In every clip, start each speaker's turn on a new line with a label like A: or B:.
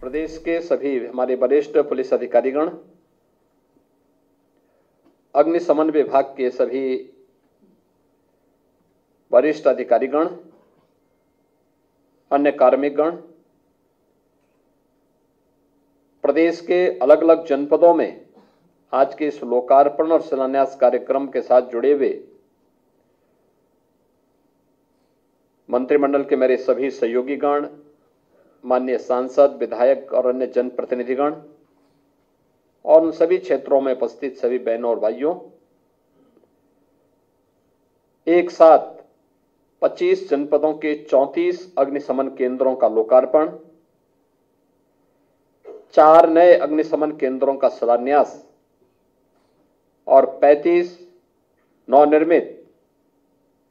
A: प्रदेश के सभी हमारे वरिष्ठ पुलिस अधिकारीगण, अग्निशमन विभाग के सभी वरिष्ठ अधिकारीगण, अन्य कार्मिकगण, प्रदेश के अलग अलग जनपदों में आज के इस लोकार्पण और शिलान्यास कार्यक्रम के साथ जुड़े हुए मंत्रिमंडल के मेरे सभी सहयोगीगण, माननीय सांसद, विधायक और अन्य जनप्रतिनिधिगण और उन सभी क्षेत्रों में उपस्थित सभी बहनों और भाइयों, एक साथ 25 जनपदों के 34 अग्निशमन केंद्रों का लोकार्पण, 4 नए अग्निशमन केंद्रों का शिलान्यास और 35 नवनिर्मित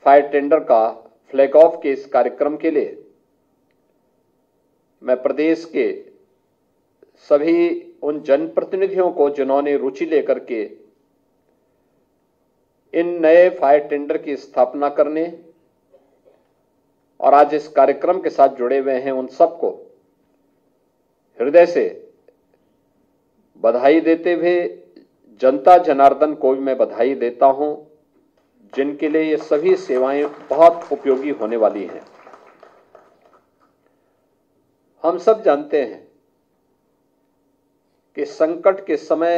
A: फायर टेंडर का फ्लैग ऑफ के इस कार्यक्रम के लिए मैं प्रदेश के सभी उन जनप्रतिनिधियों को जिन्होंने रुचि लेकर के इन नए फायर टेंडर की स्थापना करने और आज इस कार्यक्रम के साथ जुड़े हुए हैं, उन सबको हृदय से बधाई देते हुए जनता जनार्दन को भी मैं बधाई देता हूं, जिनके लिए ये सभी सेवाएं बहुत उपयोगी होने वाली हैं। हम सब जानते हैं कि संकट के समय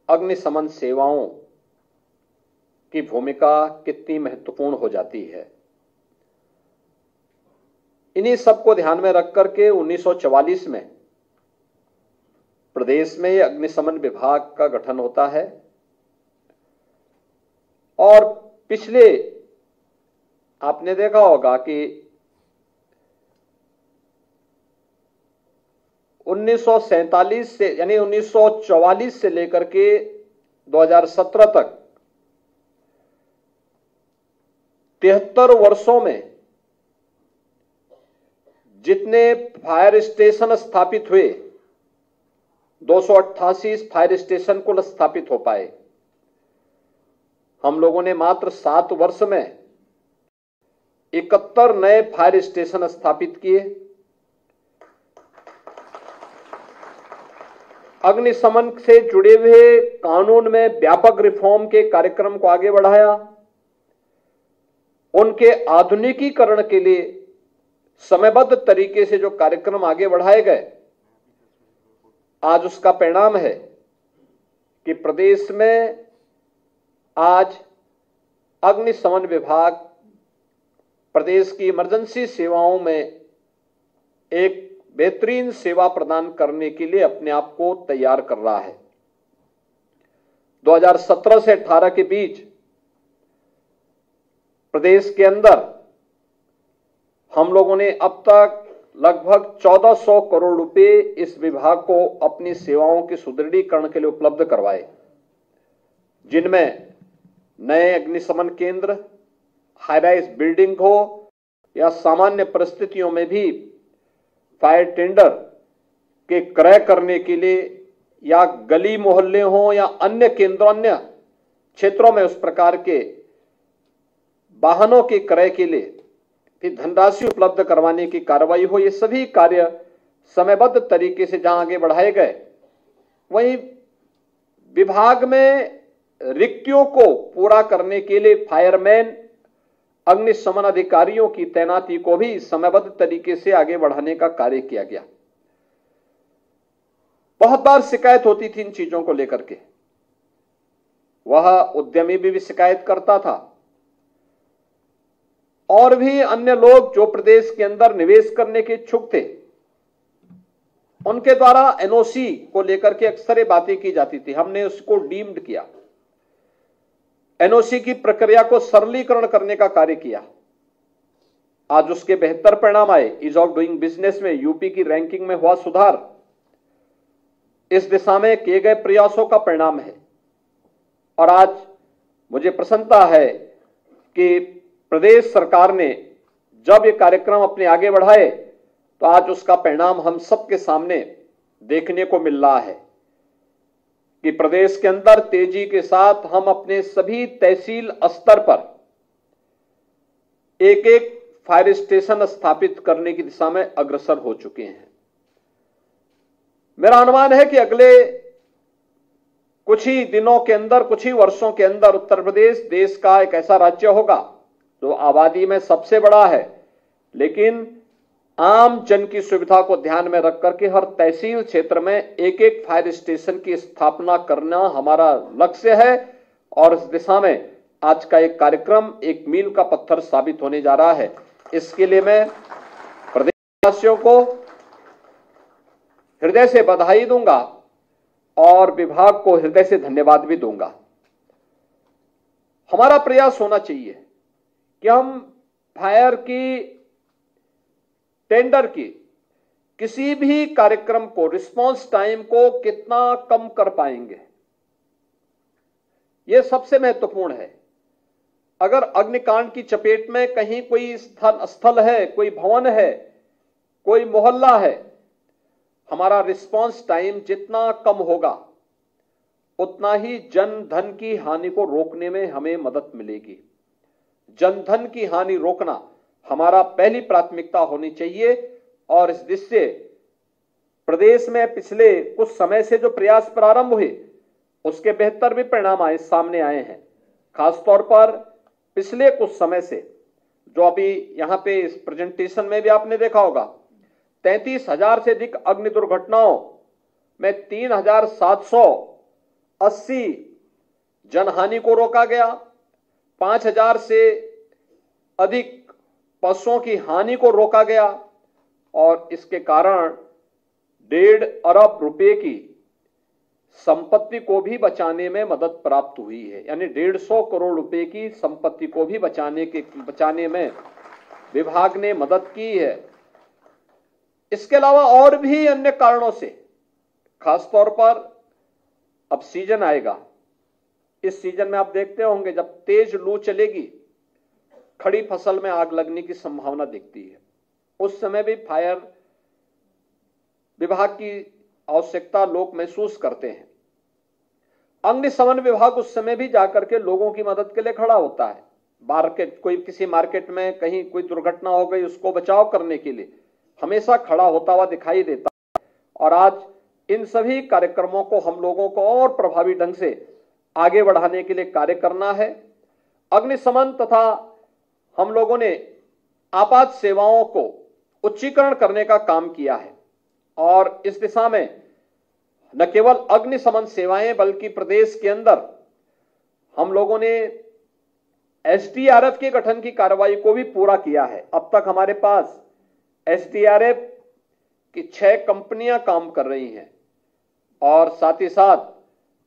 A: अग्निशमन सेवाओं की भूमिका कितनी महत्वपूर्ण हो जाती है। इन्हीं सबको ध्यान में रख करके 1944 में प्रदेश में अग्निशमन विभाग का गठन होता है और पिछले आपने देखा होगा कि 1947 से यानी 1944 से लेकर के 2017 तक 73 वर्षों में जितने फायर स्टेशन स्थापित हुए, 288 फायर स्टेशन कुल स्थापित हो पाए। हम लोगों ने मात्र 7 वर्ष में 71 नए फायर स्टेशन स्थापित किए। अग्निशमन से जुड़े हुए कानून में व्यापक रिफॉर्म के कार्यक्रम को आगे बढ़ाया। उनके आधुनिकीकरण के लिए समयबद्ध तरीके से जो कार्यक्रम आगे बढ़ाए गए, आज उसका परिणाम है कि प्रदेश में आज अग्निशमन विभाग प्रदेश की इमरजेंसी सेवाओं में एक बेहतरीन सेवा प्रदान करने के लिए अपने आप को तैयार कर रहा है। 2017 से 18 के बीच प्रदेश के अंदर हम लोगों ने अब तक लगभग 1400 करोड़ रुपए इस विभाग को अपनी सेवाओं के सुदृढ़ीकरण के लिए उपलब्ध करवाए, जिनमें नए अग्निशमन केंद्र, हाई राइज बिल्डिंग हो या सामान्य परिस्थितियों में भी फायर टेंडर के क्रय करने के लिए या गली मोहल्ले हो या अन्य केंद्रों, अन्य क्षेत्रों में उस प्रकार के वाहनों के क्रय के लिए फिर धनराशि उपलब्ध करवाने की कार्रवाई हो। ये सभी कार्य समयबद्ध तरीके से जहां आगे बढ़ाए गए, वहीं विभाग में रिक्तियों को पूरा करने के लिए फायरमैन, अग्निशमन अधिकारियों की तैनाती को भी समयबद्ध तरीके से आगे बढ़ाने का कार्य किया गया। बहुत बार शिकायत होती थी इन चीजों को लेकर के, वह उद्यमी भी शिकायत करता था और भी अन्य लोग जो प्रदेश के अंदर निवेश करने के इच्छुक थे, उनके द्वारा एनओसी को लेकर के अक्सर ये बातें की जाती थी। हमने उसको डीम्ड किया, एनओसी की प्रक्रिया को सरलीकरण करने का कार्य किया। आज उसके बेहतर परिणाम आए। ईज ऑफ डूइंग बिजनेस में यूपी की रैंकिंग में हुआ सुधार इस दिशा में किए गए प्रयासों का परिणाम है। और आज मुझे प्रसन्नता है कि प्रदेश सरकार ने जब ये कार्यक्रम अपने आगे बढ़ाए तो आज उसका परिणाम हम सबके सामने देखने को मिल रहा है कि प्रदेश के अंदर तेजी के साथ हम अपने सभी तहसील स्तर पर एक एक फायर स्टेशन स्थापित करने की दिशा में अग्रसर हो चुके हैं। मेरा अनुमान है कि अगले कुछ ही दिनों के अंदर, कुछ ही वर्षों के अंदर उत्तर प्रदेश देश का एक ऐसा राज्य होगा जो आबादी में सबसे बड़ा है, लेकिन आम जन की सुविधा को ध्यान में रख करके हर तहसील क्षेत्र में एक एक फायर स्टेशन की स्थापना करना हमारा लक्ष्य है। और इस दिशा में आज का एक कार्यक्रम एक मील का पत्थर साबित होने जा रहा है। इसके लिए मैं प्रदेशवासियों को हृदय से बधाई दूंगा और विभाग को हृदय से धन्यवाद भी दूंगा। हमारा प्रयास होना चाहिए कि हम फायर की टेंडर की किसी भी कार्यक्रम को, रिस्पांस टाइम को कितना कम कर पाएंगे, यह सबसे महत्वपूर्ण है। अगर अग्निकांड की चपेट में कहीं कोई स्थल है, कोई भवन है, कोई मोहल्ला है, हमारा रिस्पांस टाइम जितना कम होगा उतना ही जन धन की हानि को रोकने में हमें मदद मिलेगी। जन धन की हानि रोकना हमारा पहली प्राथमिकता होनी चाहिए। और इस दृष्टि से प्रदेश में पिछले कुछ समय से जो प्रयास प्रारंभ हुए उसके बेहतर भी परिणाम सामने आए हैं। खासतौर पर पिछले कुछ समय से, जो अभी यहां पे इस प्रेजेंटेशन में भी आपने देखा होगा, 33,000 से अधिक अग्नि दुर्घटनाओं में 3,780 जनहानि को रोका गया। 5,000 से अधिक पशुओं की हानि को रोका गया और इसके कारण 1.5 अरब रुपए की संपत्ति को भी बचाने में मदद प्राप्त हुई है। यानी 150 करोड़ रुपए की संपत्ति को भी बचाने में विभाग ने मदद की है। इसके अलावा और भी अन्य कारणों से, खासतौर पर अब सीजन आएगा, इस सीजन में आप देखते होंगे जब तेज लू चलेगी, खड़ी फसल में आग लगने की संभावना दिखती है। उस समय भी फायर विभाग की आवश्यकता लोग महसूस करते हैं। अग्निशमन विभाग उस समय भी जाकर के लोगों की मदद के लिए खड़ा होता है। किसी मार्केट में कहीं कोई दुर्घटना हो गई, उसको बचाव करने के लिए हमेशा खड़ा होता हुआ दिखाई देता है। और आज इन सभी कार्यक्रमों को हम लोगों को और प्रभावी ढंग से आगे बढ़ाने के लिए कार्य करना है। अग्निशमन तथा हम लोगों ने आपात सेवाओं को उच्चीकरण करने का काम किया है और इस दिशा में न केवल अग्निशमन सेवाएं बल्कि प्रदेश के अंदर हम लोगों ने एसडीआरएफ के गठन की कार्रवाई को भी पूरा किया है। अब तक हमारे पास एसडीआरएफ की 6 कंपनियां काम कर रही हैं और साथ ही साथ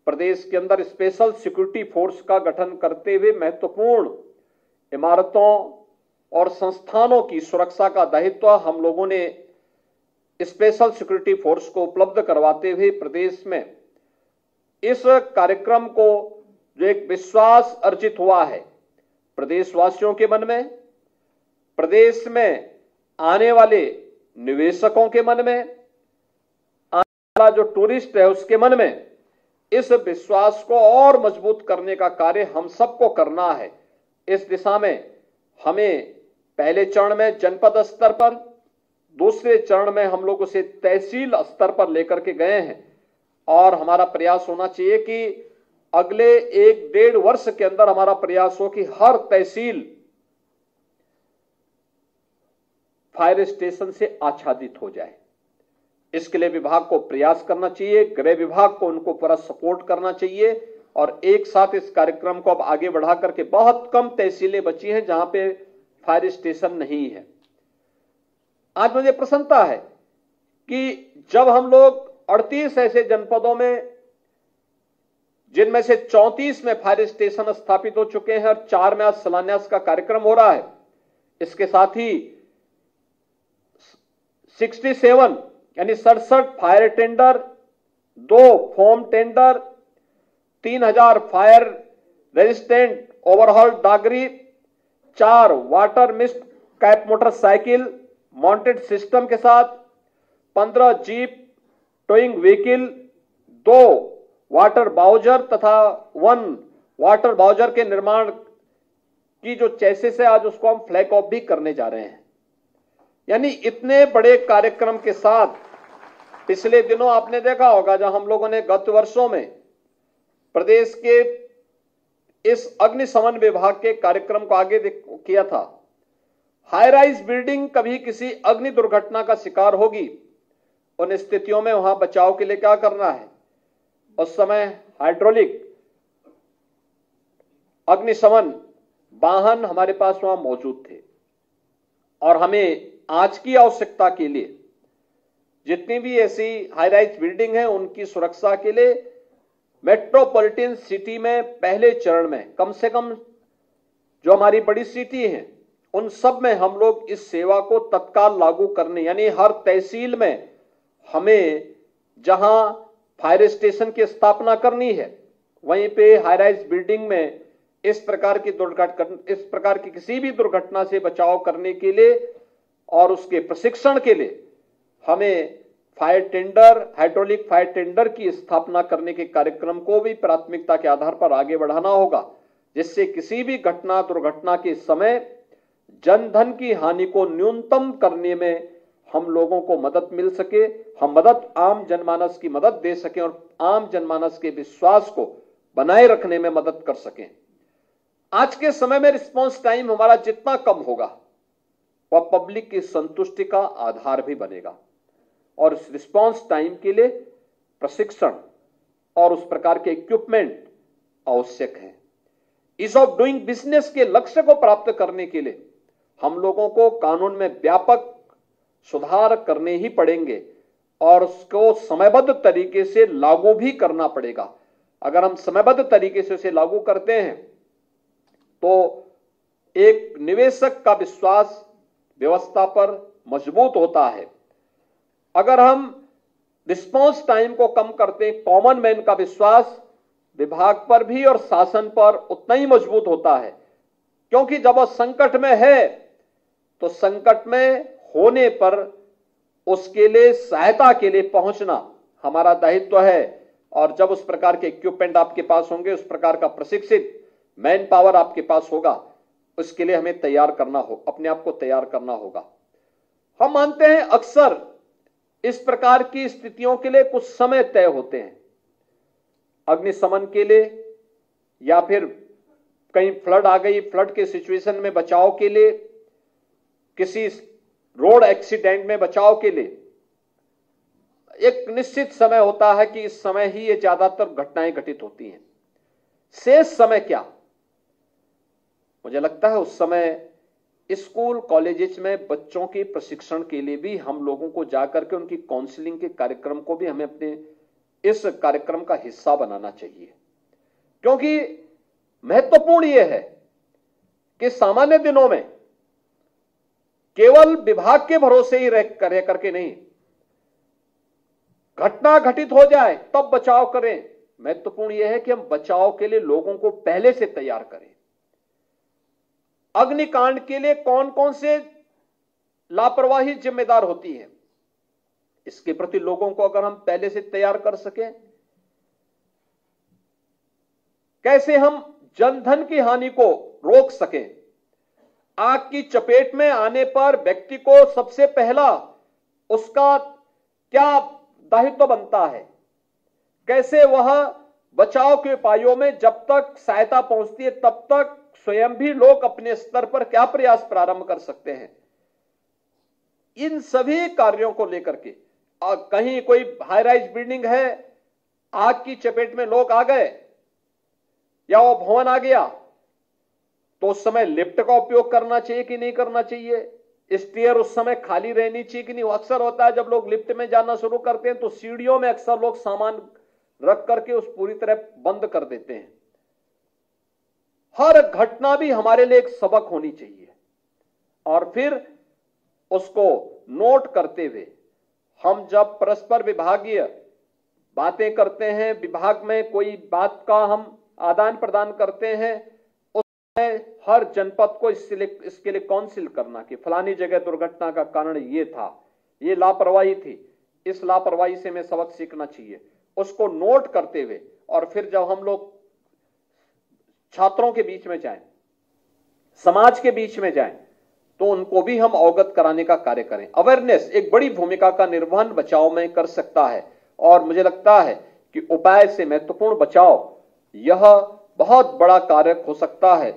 A: प्रदेश के अंदर स्पेशल सिक्योरिटी फोर्स का गठन करते हुए महत्वपूर्ण इमारतों और संस्थानों की सुरक्षा का दायित्व हम लोगों ने स्पेशल सिक्योरिटी फोर्स को उपलब्ध करवाते हुए प्रदेश में इस कार्यक्रम को जो एक विश्वास अर्जित हुआ है प्रदेशवासियों के मन में, प्रदेश में आने वाले निवेशकों के मन में, आने वाला जो टूरिस्ट है उसके मन में, इस विश्वास को और मजबूत करने का कार्य हम सबको करना है। इस दिशा में हमें पहले चरण में जनपद स्तर पर, दूसरे चरण में हम लोग उसे तहसील स्तर पर लेकर के गए हैं और हमारा प्रयास होना चाहिए कि अगले 1-1.5 वर्ष के अंदर हमारा प्रयास हो कि हर तहसील फायर स्टेशन से आच्छादित हो जाए। इसके लिए विभाग को प्रयास करना चाहिए, गृह विभाग को उनको पूरा सपोर्ट करना चाहिए और एक साथ इस कार्यक्रम को अब आगे बढ़ा करके, बहुत कम तहसीलें बची हैं जहां पे फायर स्टेशन नहीं है। आज मुझे प्रसन्नता है कि जब हम लोग 38 ऐसे जनपदों में, जिनमें से 34 में फायर स्टेशन स्थापित हो चुके हैं और 4 में आज शिलान्यास का कार्यक्रम हो रहा है, इसके साथ ही 67 यानी 67 fire tender, 2 foam tender, 3000 fire resistant overall डागरी, 4 water mist cap motorcycle mounted system के साथ, 15 jeep towing vehicle, 2 water bowser तथा 1 वाटर बाउजर के निर्माण की जो चेसिस है आज उसको हम फ्लैग ऑफ भी करने जा रहे हैं। यानी इतने बड़े कार्यक्रम के साथ पिछले दिनों आपने देखा होगा जब हम लोगों ने गत वर्षों में प्रदेश के इस अग्निशमन विभाग के कार्यक्रम को आगे किया था। हाई राइज बिल्डिंग कभी किसी अग्नि दुर्घटना का शिकार होगी, उन स्थितियों में वहां बचाव के लिए क्या करना है। उस समय हाइड्रोलिक अग्निशमन वाहन हमारे पास वहां मौजूद थे और हमें आज की आवश्यकता के लिए जितनी भी ऐसी हाई राइज बिल्डिंग है उनकी सुरक्षा के लिए मेट्रोपॉलिटन सिटी में पहले चरण में कम से कम जो हमारी बड़ी सिटी हैं उन सब में हम लोग इस सेवा को तत्काल लागू करने, यानी हर तहसील में हमें जहां फायर स्टेशन की स्थापना करनी है वहीं पे हाई राइज बिल्डिंग में इस प्रकार की किसी भी दुर्घटना से बचाव करने के लिए और उसके प्रशिक्षण के लिए हमें fire tender, hydraulic fire tender की स्थापना करने के कार्यक्रम को भी प्राथमिकता के आधार पर आगे बढ़ाना होगा, जिससे किसी भी घटना दुर्घटना के समय जनधन की हानि को न्यूनतम करने में हम लोगों को मदद मिल सके, हम मदद आम जनमानस की मदद दे सकें और आम जनमानस के विश्वास को बनाए रखने में मदद कर सकें। आज के समय में रिस्पांस टाइम हमारा जितना कम होगा वह पब्लिक की संतुष्टि का आधार भी बनेगा और इस रिस्पांस टाइम के लिए प्रशिक्षण और उस प्रकार के इक्विपमेंट आवश्यक है। ईज ऑफ डूइंग बिजनेस के लक्ष्य को प्राप्त करने के लिए हम लोगों को कानून में व्यापक सुधार करने ही पड़ेंगे और उसको समयबद्ध तरीके से लागू भी करना पड़ेगा। अगर हम समयबद्ध तरीके से उसे लागू करते हैं तो एक निवेशक का विश्वास व्यवस्था पर मजबूत होता है। अगर हम रिस्पांस टाइम को कम करते हैं, कॉमन मैन का विश्वास विभाग पर भी और शासन पर उतना ही मजबूत होता है, क्योंकि जब वह संकट में है तो संकट में होने पर उसके लिए सहायता के लिए पहुंचना हमारा दायित्व है। और जब उस प्रकार के इक्विपमेंट आपके पास होंगे, उस प्रकार का प्रशिक्षित मैन पावर आपके पास होगा, उसके लिए हमें तैयार करना हो, अपने आप को तैयार करना होगा। हम मानते हैं अक्सर इस प्रकार की स्थितियों के लिए कुछ समय तय होते हैं, अग्निशमन के लिए या फिर कहीं फ्लड आ गई, फ्लड के सिचुएशन में बचाव के लिए, किसी रोड एक्सीडेंट में बचाव के लिए एक निश्चित समय होता है कि इस समय ही ये ज्यादातर घटनाएं घटित होती हैं। शेष समय क्या, मुझे लगता है उस समय स्कूल कॉलेजेस में बच्चों के प्रशिक्षण के लिए भी हम लोगों को जाकर के उनकी काउंसलिंग के कार्यक्रम को भी हमें अपने इस कार्यक्रम का हिस्सा बनाना चाहिए, क्योंकि महत्वपूर्ण यह है कि सामान्य दिनों में केवल विभाग के भरोसे ही रह करके नहीं, घटना घटित हो जाए तब बचाव करें। महत्वपूर्ण यह है कि हम बचाव के लिए लोगों को पहले से तैयार करें। अग्निकांड के लिए कौन कौन से लापरवाही जिम्मेदार होती है, इसके प्रति लोगों को अगर हम पहले से तैयार कर सकें, कैसे हम जनधन की हानि को रोक सकें। आग की चपेट में आने पर व्यक्ति को सबसे पहला उसका क्या दायित्व बनता है, कैसे वह बचाव के उपायों में जब तक सहायता पहुंचती है तब तक स्वयं भी लोग अपने स्तर पर क्या प्रयास प्रारंभ कर सकते हैं। इन सभी कार्यों को लेकर के कहीं कोई हाई राइज बिल्डिंग है, आग की चपेट में लोग आ गए या वो भवन आ गया, तो उस समय लिफ्ट का उपयोग करना चाहिए कि नहीं करना चाहिए, स्टेयर उस समय खाली रहनी चाहिए कि नहीं। अक्सर होता है जब लोग लिफ्ट में जाना शुरू करते हैं तो सीढ़ियों में अक्सर लोग सामान रख करके उस पूरी तरह बंद कर देते हैं। हर घटना भी हमारे लिए एक सबक होनी चाहिए और फिर उसको नोट करते हुए हम जब परस्पर विभागीय बातें करते हैं, विभाग में कोई बात का हम आदान प्रदान करते हैं, उसमें हर जनपद को इसके लिए काउंसिल करना कि फलानी जगह दुर्घटना का कारण ये था, ये लापरवाही थी, इस लापरवाही से हमें सबक सीखना चाहिए, उसको नोट करते हुए और फिर जब हम लोग छात्रों के बीच में जाएं, समाज के बीच में जाएं, तो उनको भी हम अवगत कराने का कार्य करें। अवेयरनेस एक बड़ी भूमिका का निर्वहन बचाव में कर सकता है और मुझे लगता है कि उपाय से महत्वपूर्ण बचाव यह बहुत बड़ा कारक हो सकता है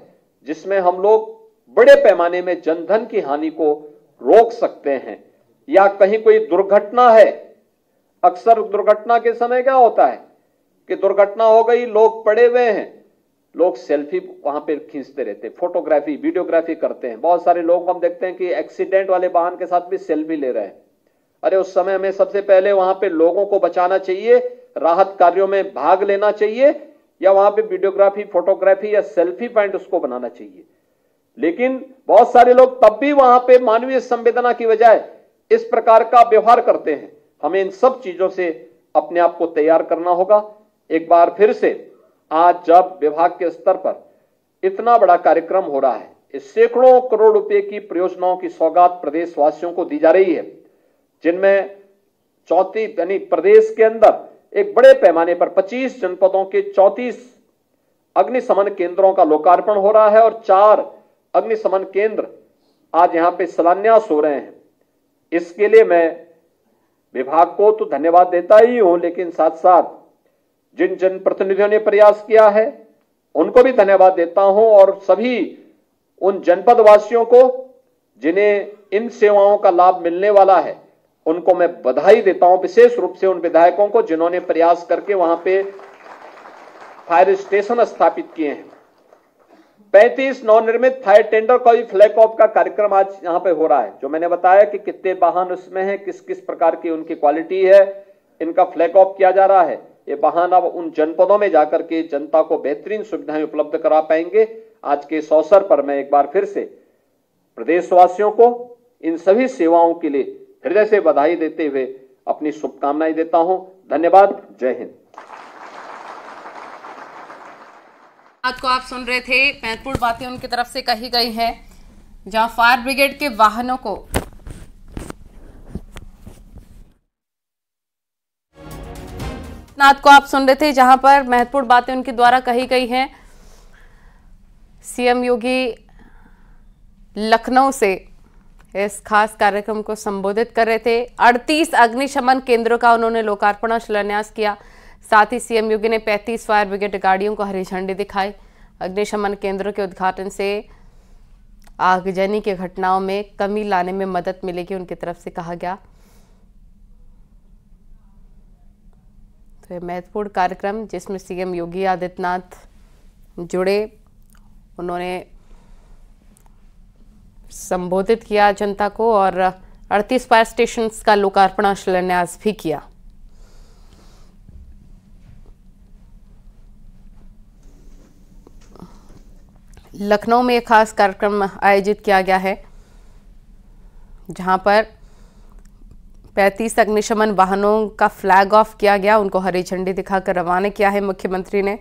A: जिसमें हम लोग बड़े पैमाने में जनधन की हानि को रोक सकते हैं। या कहीं कोई दुर्घटना है, अक्सर दुर्घटना के समय क्या होता है कि दुर्घटना हो गई, लोग पड़े हुए हैं, लोग सेल्फी वहां पे खींचते रहते हैं, फोटोग्राफी वीडियोग्राफी करते हैं। बहुत सारे लोग हम देखते हैं कि एक्सीडेंट वाले वाहन के साथ भी सेल्फी ले रहे हैं। अरे उस समय हमें सबसे पहले वहां पे लोगों को बचाना चाहिए, राहत कार्यों में भाग लेना चाहिए, या वहां पे वीडियोग्राफी फोटोग्राफी या सेल्फी पॉइंट उसको बनाना चाहिए। लेकिन बहुत सारे लोग तब भी वहां पे मानवीय संवेदना की बजाय इस प्रकार का व्यवहार करते हैं। हमें इन सब चीजों से अपने आप को तैयार करना होगा। एक बार फिर से आज जब विभाग के स्तर पर इतना बड़ा कार्यक्रम हो रहा है, इस सैकड़ों करोड़ रुपए की परियोजनाओं की सौगात प्रदेशवासियों को दी जा रही है, जिनमें 34 यानी प्रदेश के अंदर एक बड़े पैमाने पर 25 जनपदों के 34 अग्निशमन केंद्रों का लोकार्पण हो रहा है और 4 अग्निशमन केंद्र आज यहां पे शिलान्यास हो रहे हैं। इसके लिए मैं विभाग को तो धन्यवाद देता ही हूं, लेकिन साथ साथ जिन जनप्रतिनिधियों ने प्रयास किया है उनको भी धन्यवाद देता हूं और सभी उन जनपद वासियों को जिन्हें इन सेवाओं का लाभ मिलने वाला है उनको मैं बधाई देता हूं। विशेष रूप से उन विधायकों को जिन्होंने प्रयास करके वहां पे फायर स्टेशन स्थापित किए हैं। 35 नवनिर्मित फायर टेंडर का भी फ्लैग ऑफ का कार्यक्रम आज यहां पे हो रहा है, जो मैंने बताया कि कितने वाहन उसमें हैं, किस किस प्रकार की उनकी क्वालिटी है, इनका फ्लैग ऑफ किया जा रहा है। ये वाहन अब उन जनपदों में जाकर के जनता को बेहतरीन सुविधाएं उपलब्ध करा पाएंगे। आज के इस अवसर पर मैं एक बार फिर से प्रदेशवासियों को इन सभी सेवाओं के लिए हृदय से बधाई देते हुए अपनी शुभकामनाएं देता हूं। धन्यवाद। जय हिंद।
B: आज को आप सुन रहे थे, महत्वपूर्ण बातें उनकी तरफ से कही गई हैं, जहां फायर ब्रिगेड के वाहनों को को आप सुन रहे थे, जहां पर महत्वपूर्ण बातें उनके द्वारा कही गई हैं। सीएम योगी लखनऊ से इस खास कार्यक्रम को संबोधित कर रहे थे। 38 अग्निशमन केंद्रों का उन्होंने लोकार्पण और शिलान्यास किया। साथ ही सीएम योगी ने 35 फायर ब्रिगेड गाड़ियों को हरी झंडी दिखाई। अग्निशमन केंद्रों के उद्घाटन से आगजनी की घटनाओं में कमी लाने में मदद मिलेगी, उनकी तरफ से कहा गया। तो महत्वपूर्ण कार्यक्रम जिसमें सीएम योगी आदित्यनाथ जुड़े, उन्होंने संबोधित किया जनता को और 38 फायर स्टेशंस का लोकार्पण और शिलान्यास भी किया। लखनऊ में एक खास कार्यक्रम आयोजित किया गया है, जहां पर 35 अग्निशमन वाहनों का फ्लैग ऑफ किया गया, उनको हरी झंडी दिखाकर रवाना किया है मुख्यमंत्री ने।